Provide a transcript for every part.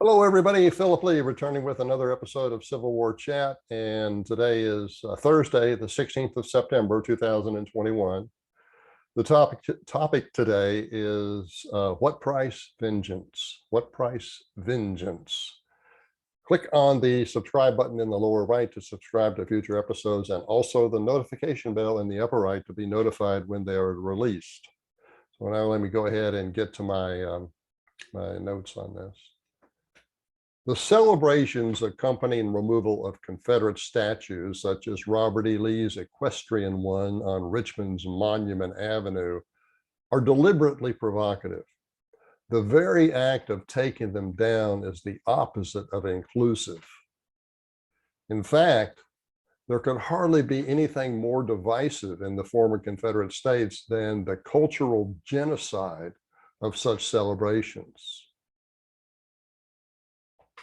Hello, everybody. Philip Lee returning with another episode of Civil War Chat. And today is Thursday, the 16th of September, 2021. The topic today is what price vengeance? What price vengeance? Click on the subscribe button in the lower right to subscribe to future episodes, and also the notification bell in the upper right to be notified when they are released. So now let me go ahead and get to my notes on this. The celebrations accompanying removal of Confederate statues, such as Robert E. Lee's equestrian one on Richmond's Monument Avenue, are deliberately provocative. The very act of taking them down is the opposite of inclusive. In fact, there could hardly be anything more divisive in the former Confederate states than the cultural genocide of such celebrations.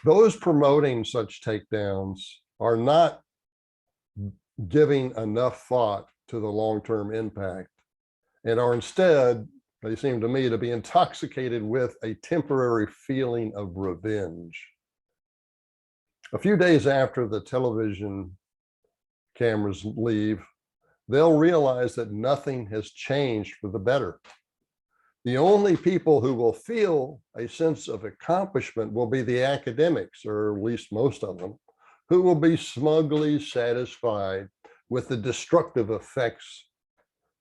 Those promoting such takedowns are not giving enough thought to the long-term impact, and are instead, they seem to me, to be intoxicated with a temporary feeling of revenge. A few days after the television cameras leave, they'll realize that nothing has changed for the better. The only people who will feel a sense of accomplishment will be the academics, or at least most of them, who will be smugly satisfied with the destructive effects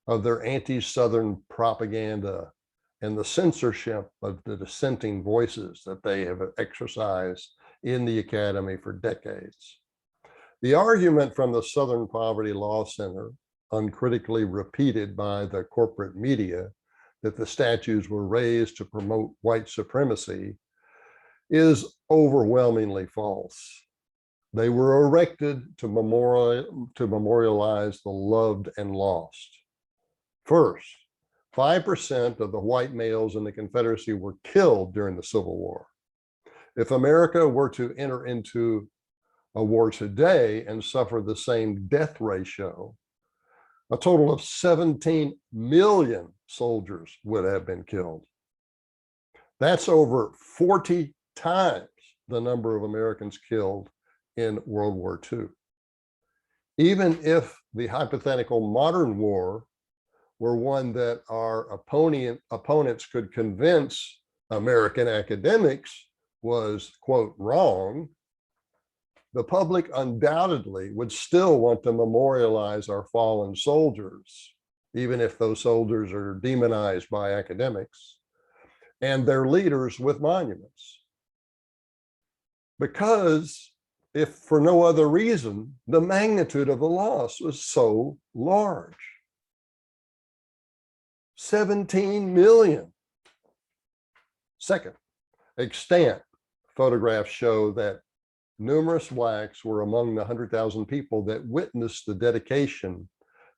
of their anti-Southern propaganda and the censorship of the dissenting voices that they have exercised in the academy for decades. The argument from the Southern Poverty Law Center, uncritically repeated by the corporate media, that the statues were raised to promote white supremacy, is overwhelmingly false. They were erected to memorialize the loved and lost. First, 5% of the white males in the Confederacy were killed during the Civil War. If America were to enter into a war today and suffer the same death ratio, a total of 17 million soldiers would have been killed. That's over 40 times the number of Americans killed in World War II. Even if the hypothetical modern war were one that our opponents could convince American academics was, quote, wrong, the public undoubtedly would still want to memorialize our fallen soldiers, even if those soldiers are demonized by academics, and their leaders with monuments. Because, if for no other reason, the magnitude of the loss was so large. 17 million. Second, extant photographs show that numerous blacks were among the 100,000 people that witnessed the dedication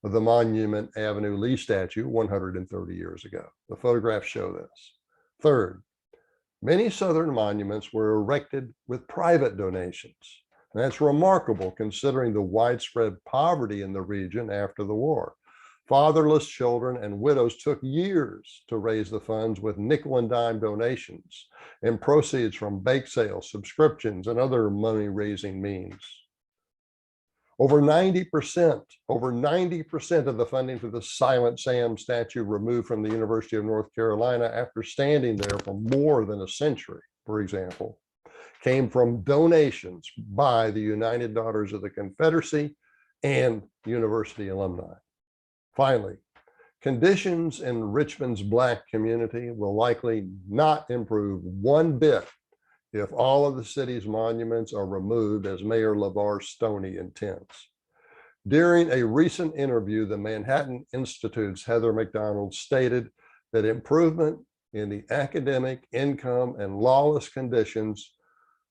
of the Monument Avenue Lee statue 130 years ago. The photographs show this. Third, many Southern monuments were erected with private donations. And that's remarkable considering the widespread poverty in the region after the war. Fatherless children and widows took years to raise the funds with nickel and dime donations and proceeds from bake sales, subscriptions, and other money-raising means. Over 90% of the funding for the Silent Sam statue removed from the University of North Carolina after standing there for more than a century, for example, came from donations by the United Daughters of the Confederacy and university alumni. Finally, conditions in Richmond's Black community will likely not improve one bit if all of the city's monuments are removed as Mayor LeVar Stoney intends. During a recent interview, the Manhattan Institute's Heather McDonald stated that improvement in the academic, income, and lawless conditions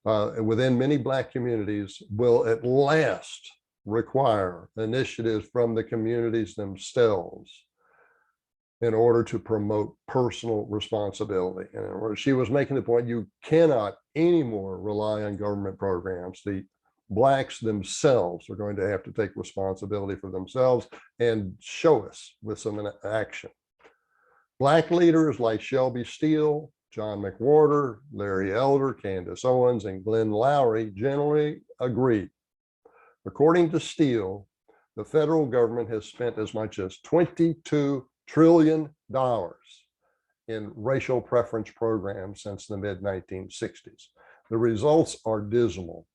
within many Black communities will at last require initiatives from the communities themselves in order to promote personal responsibility. And she was making the point, you cannot anymore rely on government programs. The Blacks themselves are going to have to take responsibility for themselves and show us with some action. Black leaders like Shelby Steele, John McWhorter, Larry Elder, Candace Owens, and Glenn Lowry generally agreed. According to Steele, the federal government has spent as much as $22 trillion in racial preference programs since the mid-1960s. The results are dismal.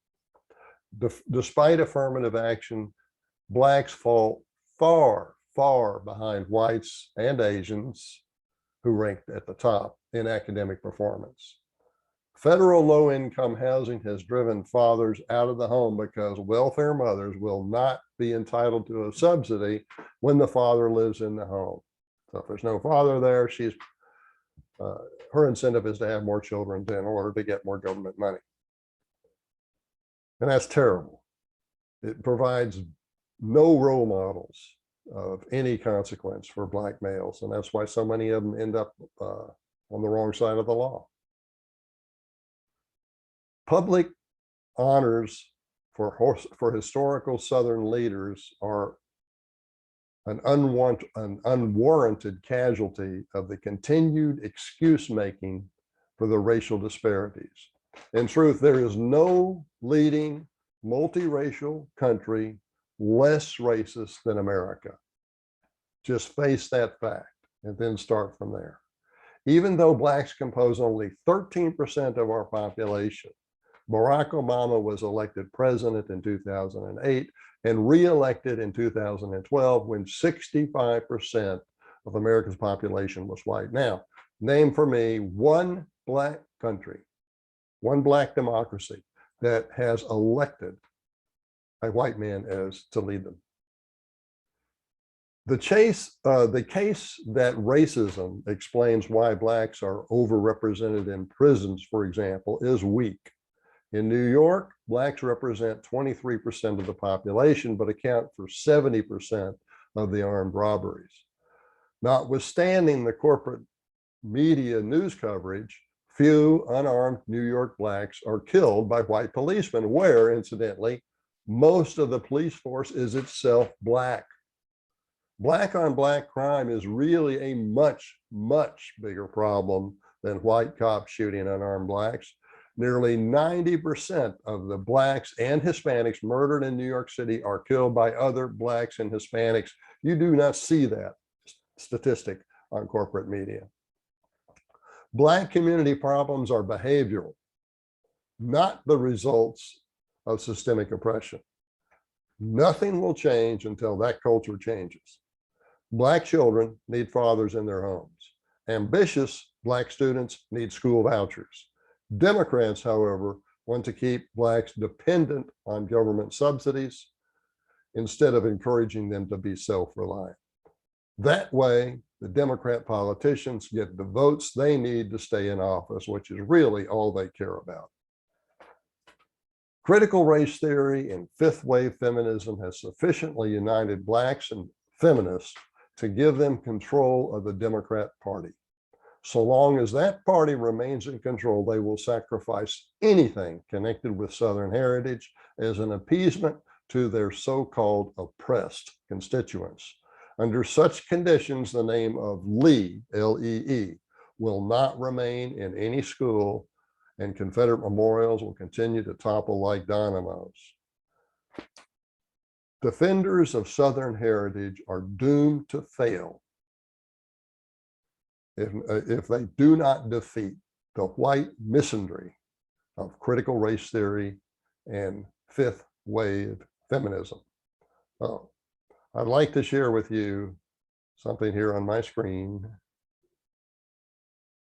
Despite affirmative action, Blacks fall far, far behind whites and Asians, who ranked at the top in academic performance. Federal low-income housing has driven fathers out of the home because welfare mothers will not be entitled to a subsidy when the father lives in the home. So if there's no father there, her incentive is to have more children in order to get more government money. And that's terrible. It provides no role models of any consequence for Black males. And that's why so many of them end up on the wrong side of the law. Public honors for historical Southern leaders are an unwarranted casualty of the continued excuse making for the racial disparities. In truth, there is no leading multiracial country less racist than America. Just face that fact and then start from there. Even though Blacks compose only 13% of our population, Barack Obama was elected president in 2008 and re-elected in 2012 when 65% of America's population was white. Now, name for me one Black country, one Black democracy that has elected a white man as to lead them. The case that racism explains why Blacks are overrepresented in prisons, for example, is weak. In New York, Blacks represent 23% of the population, but account for 70% of the armed robberies. Notwithstanding the corporate media news coverage, few unarmed New York Blacks are killed by white policemen, where, incidentally, most of the police force is itself Black. Black on Black crime is really a much, much bigger problem than white cops shooting unarmed Blacks. Nearly 90% of the Blacks and Hispanics murdered in New York City are killed by other Blacks and Hispanics. You do not see that statistic on corporate media. Black community problems are behavioral, not the results of systemic oppression. Nothing will change until that culture changes. Black children need fathers in their homes. Ambitious Black students need school vouchers. Democrats, however, want to keep Blacks dependent on government subsidies instead of encouraging them to be self-reliant. That way, the Democrat politicians get the votes they need to stay in office, which is really all they care about. Critical race theory and fifth wave feminism has sufficiently united Blacks and feminists to give them control of the Democrat Party. So long as that party remains in control, they will sacrifice anything connected with Southern heritage as an appeasement to their so-called oppressed constituents. Under such conditions, the name of Lee, L-E-E, will not remain in any school, and Confederate memorials will continue to topple like dominoes. Defenders of Southern heritage are doomed to fail if they do not defeat the white misandry of critical race theory and fifth wave feminism. Oh, I'd like to share with you something here on my screen.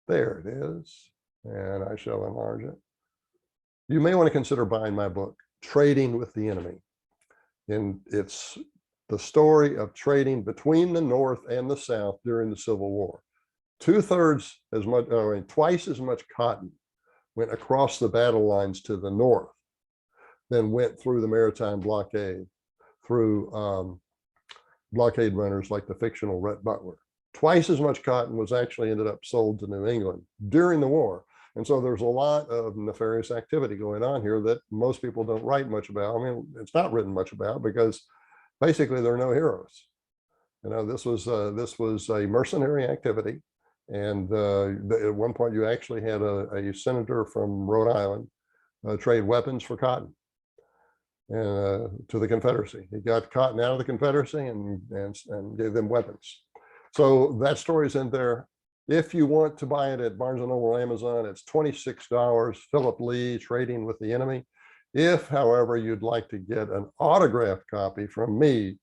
There it is, and I shall enlarge it. You may want to consider buying my book, Trading with the Enemy. And it's the story of trading between the North and the South during the Civil War. Twice as much cotton went across the battle lines to the North than went through the maritime blockade, through blockade runners like the fictional Rhett Butler. Twice as much cotton was actually ended up sold to New England during the war. And so there's a lot of nefarious activity going on here that most people don't write much about. I mean, it's not written much about because basically there are no heroes. You know, this was a mercenary activity. And at one point, you actually had a senator from Rhode Island trade weapons for cotton and to the Confederacy. He got cotton out of the Confederacy and gave them weapons. So that story's in there. If you want to buy it at Barnes & Noble or Amazon, it's $26. Philip Lee, Trading with the Enemy. If, however, you'd like to get an autographed copy from me,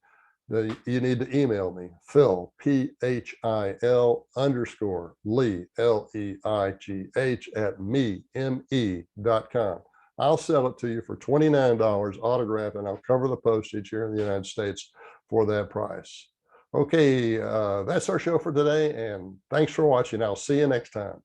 you need to email me, Phil, PHIL _ Lee, LEIGH at me.com. I'll sell it to you for $29 autographed, and I'll cover the postage here in the United States for that price. Okay, that's our show for today, and thanks for watching. I'll see you next time.